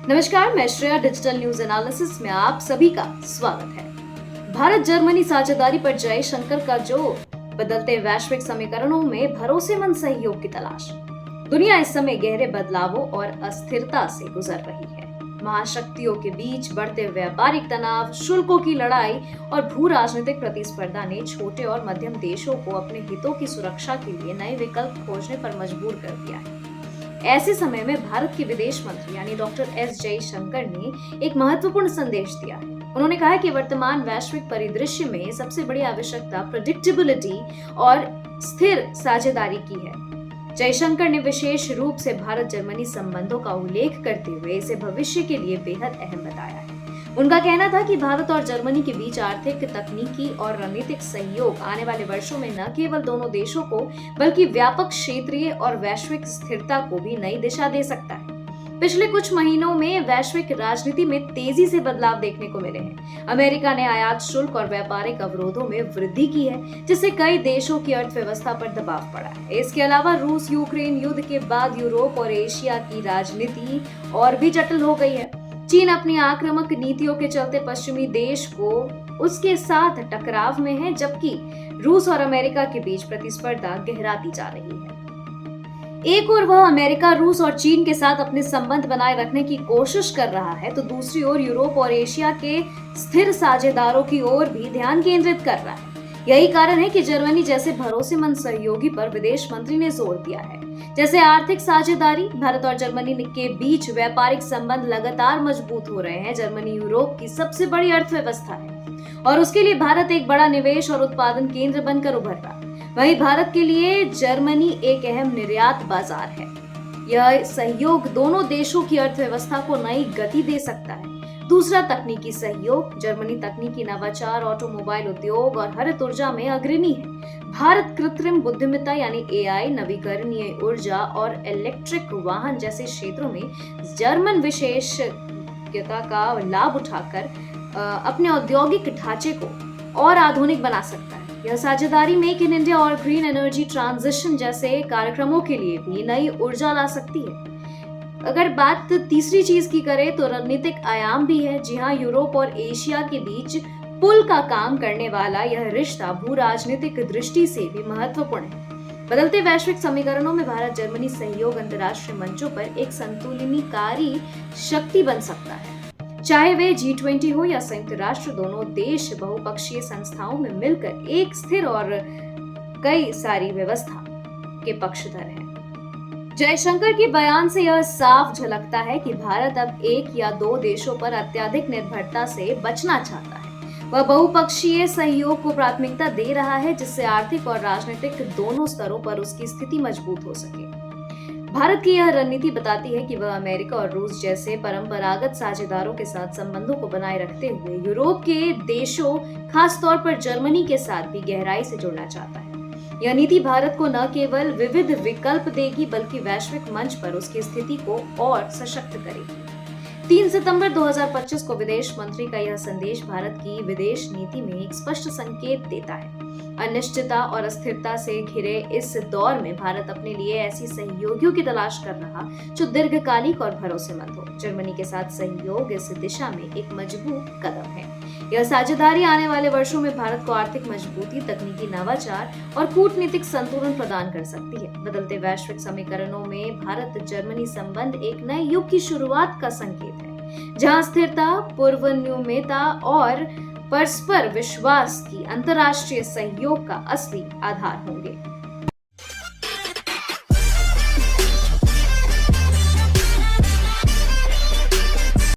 नमस्कार, मैं Shreya digital news analysis में आप सभी का स्वागत है। भारत जर्मनी साझेदारी पर जयशंकर का जोर, बदलते वैश्विक समीकरणों में भरोसेमंद सहयोग की तलाश। दुनिया इस समय गहरे बदलावों और अस्थिरता से गुजर रही है। महाशक्तियों के बीच बढ़ते व्यापारिक तनाव, शुल्कों की लड़ाई और भू राजनीतिक प्रतिस्पर्धा ने छोटे और मध्यम देशों को अपने हितों की सुरक्षा के लिए नए विकल्प खोजने पर मजबूर कर दिया है। ऐसे समय में भारत के विदेश मंत्री यानी डॉक्टर एस जयशंकर ने एक महत्वपूर्ण संदेश दिया है। उन्होंने कहा कि वर्तमान वैश्विक परिदृश्य में सबसे बड़ी आवश्यकता प्रेडिक्टेबिलिटी और स्थिर साझेदारी की है। जयशंकर ने विशेष रूप से भारत जर्मनी संबंधों का उल्लेख करते हुए इसे भविष्य के लिए बेहद अहम बताया है। उनका कहना था कि भारत और जर्मनी के बीच आर्थिक, तकनीकी और रणनीतिक सहयोग आने वाले वर्षों में न केवल दोनों देशों को बल्कि व्यापक क्षेत्रीय और वैश्विक स्थिरता को भी नई दिशा दे सकता है। पिछले कुछ महीनों में वैश्विक राजनीति में तेजी से बदलाव देखने को मिले हैं। अमेरिका ने आयात शुल्क और व्यापारिक अवरोधों में वृद्धि की है, जिससे कई देशों की अर्थव्यवस्था पर दबाव पड़ा है। इसके अलावा रूस यूक्रेन युद्ध के बाद यूरोप और एशिया की राजनीति और भी जटिल हो गई है। चीन अपनी आक्रामक नीतियों के चलते पश्चिमी देश को उसके साथ टकराव में है, जबकि रूस और अमेरिका के बीच प्रतिस्पर्धा गहराती जा रही है। एक ओर वह अमेरिका रूस और चीन के साथ अपने संबंध बनाए रखने की कोशिश कर रहा है, तो दूसरी ओर यूरोप और एशिया के स्थिर साझेदारों की ओर भी ध्यान केंद्रित कर रहा है। यही कारण है कि जर्मनी जैसे भरोसेमंद सहयोगी पर विदेश मंत्री ने जोर दिया है। जैसे आर्थिक साझेदारी, भारत और जर्मनी के बीच व्यापारिक संबंध लगातार मजबूत हो रहे हैं। जर्मनी यूरोप की सबसे बड़ी अर्थव्यवस्था है और उसके लिए भारत एक बड़ा निवेश और उत्पादन केंद्र बनकर उभर रहा है। वहीं भारत के लिए जर्मनी एक अहम निर्यात बाजार है। यह सहयोग दोनों देशों की अर्थव्यवस्था को नई गति दे सकता है। दूसरा, तकनीकी सहयोग। जर्मनी तकनीकी नवाचार, ऑटोमोबाइल उद्योग और हरित ऊर्जा में अग्रणी है। भारत कृत्रिम बुद्धिमत्ता यानी एआई, नवीकरणीय ऊर्जा और इलेक्ट्रिक वाहन जैसे क्षेत्रों में जर्मन विशेषज्ञता का लाभ उठाकर अपने औद्योगिक ढांचे को और आधुनिक बना सकता है। यह साझेदारी मेक इन इंडिया और ग्रीन एनर्जी ट्रांजिशन जैसे कार्यक्रमों के लिए भी नई ऊर्जा ला सकती है। अगर बात तीसरी चीज की करें तो रणनीतिक आयाम भी है। जी हाँ, यूरोप और एशिया के बीच पुल का काम करने वाला यह रिश्ता भू राजनीतिक दृष्टि से भी महत्वपूर्ण है। बदलते वैश्विक समीकरणों में भारत जर्मनी सहयोग अंतर्राष्ट्रीय मंचों पर एक संतुलनकारी शक्ति बन सकता है। चाहे वे G20 हो या संयुक्त राष्ट्र, दोनों देश बहुपक्षीय संस्थाओं में मिलकर एक स्थिर और कई सारी व्यवस्था के पक्षधर हैं। जयशंकर के बयान से यह साफ झलकता है कि भारत अब एक या दो देशों पर अत्यधिक निर्भरता से बचना चाहता है। वह बहुपक्षीय सहयोग को प्राथमिकता दे रहा है, जिससे आर्थिक और राजनीतिक दोनों स्तरों पर उसकी स्थिति मजबूत हो सके। भारत की यह रणनीति बताती है कि वह अमेरिका और रूस जैसे परंपरागत साझेदारों के साथ संबंधों को बनाए रखते हुए यूरोप के देशों, खास तौर पर जर्मनी के साथ भी गहराई से जुड़ना चाहता है। यह नीति भारत को न केवल विविध विकल्प देगी बल्कि वैश्विक मंच पर उसकी स्थिति को और सशक्त करेगी। 3 सितंबर 2025 को विदेश मंत्री का यह संदेश भारत की विदेश नीति में एक स्पष्ट संकेत देता है। अनिश्चितता और अस्थिरता से घिरे इस दौर में भारत अपने लिए ऐसी सहयोगियों की तलाश कर रहा जो दीर्घकालिक और भरोसेमंद हो। जर्मनी के साथ सहयोग इस दिशा में एक मजबूत कदम है। यह साझेदारी आने वाले वर्षों में भारत को आर्थिक मजबूती, तकनीकी नवाचार और कूटनीतिक संतुलन प्रदान कर सकती है। बदलते वैश्विक समीकरणों में भारत जर्मनी संबंध एक नए युग की शुरुआत का संकेत है, जहां स्थिरता, पूर्वानुमेयता और परस्पर विश्वास की अंतर्राष्ट्रीय सहयोग का असली आधार होंगे।